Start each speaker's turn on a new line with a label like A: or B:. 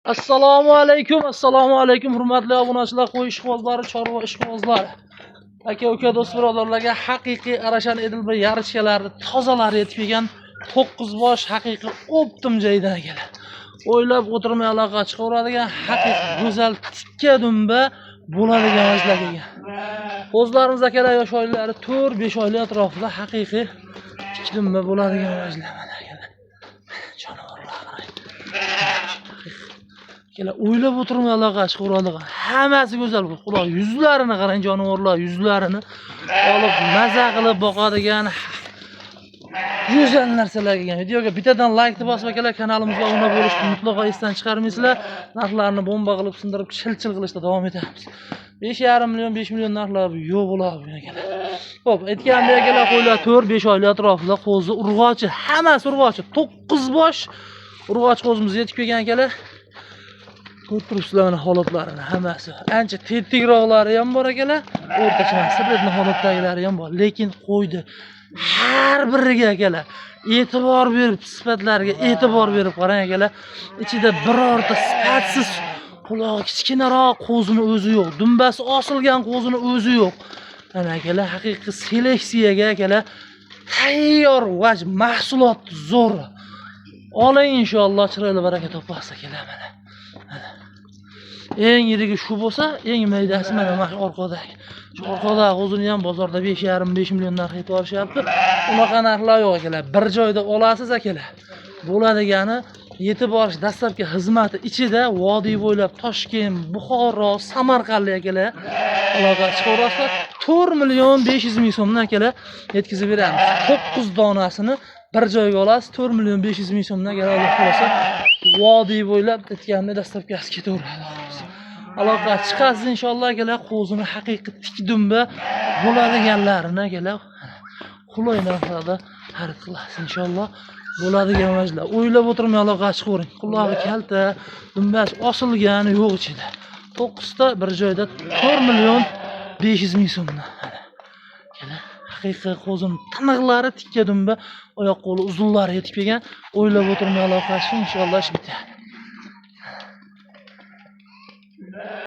A: Assalomu alaykum hurmatli obunachilar, qo'y ishqibozlari, chorva ishqibozlari. Aka do'st birodarlarga haqiqiy Arashan Edilbay yarichkalari tozalari yetib kelgan 9 bosh haqiqiy optim joydan keladi. O'ylab o'tirmay aloqa chiqaveradigan haqiqiy go'zal tikka dumba bo'ladigan vajlar kelgan. O'zlarimiz akalar yosh oilalari 4-5 oylik atrofida haqiqiy tikka dumba bo'ladigan vajlar mana akalar. Jonivorlar qarang. Kelar o'ylab o'tirmay aloqa chiqaveradigan. Hammasi go'zal. Xudo yuzlarini qarang, jonivorlar yuzlarini olib maza qilib boqadigan go'zal narsalar kelgan. Videoga bittadan like bosib akalar, kanalimizga obuna bo'lishni mutlaqo esdan chiqarmaysizlar. Narxlarni bomba qilib sindirib, chil-chil qilishda davom etamiz. 5,5 million, 5 million narxlar yo'q bo'ladi akalar. Xo'p, aytgandek akalar, qo'ylar 4-5 oylik atrofida qo'zi urg'ochi, hammasi urg'ochi, 9 bosh urg'och qo'zimiz yetib kelgan akalar. Ko'rib turibsizlar holatlarini hammasi. Ancha tetikroqlari ham bor akalar, o'rtacha sirretni holatdagilari ham bor, lekin qo'ydi har biriga akalar e'tibor berib, sifatlariga e'tibor berib qarang akalar. Ichida birorta sifatsiz qulog'i kichkinaroq qo'zini o'zi yo'q, dumbasi osilgan qo'zini o'zi yo'q. Mana akalar haqiqiy seleksiyaga akalar tayyor vaj mahsulot zo'r. Oling inshaalloh, chiroyli baraka topasiz akalar mana. Eng yirigi shu bo'lsa, eng maydasi mana orqadagi. Shu orqadagi o'zini ham bozorda 5,5 million narx aytib olishyapti. Unaqa narxlar yo'q akalar. Bir joyda olasiz akalar. Bo'ladigani yetib borish dastlabki xizmati ichida vodiy bo'ylab Toshkent, Buxoro, Samarqand akalar aloqa chiqarasizlar. 4 million 500 ming so'mdan akalar yetkazib beramiz. 9 donasini bir joyga olasiz, 4 million 500 ming so'mdan akalar olib qolsa, vodiy bo'ylab aytganimdek dastlabkasi ketaveradi. Aloqa chiqasiz inshaalloh akalar, qo'zini haqiqiy tik dumba bo'ladiganlarini akalar qulay narxlarda xarid qilasiz inshaalloh. Bo'ladigan vajlar. O'ylab o'tirmay aloqa chiqavering. Qulog'i kalta, dumbasi osilgani yo'q ichida. 9 ta bir joyda 4 million 500 ming so'mdan. Akalar, haqiqiy qo'zim tiniqlari tikka dumba, oyoq qo'li uzunlari yetib kelgan. O'ylab o'tirmay aloqa chiqing inshaalloh ish bitadi.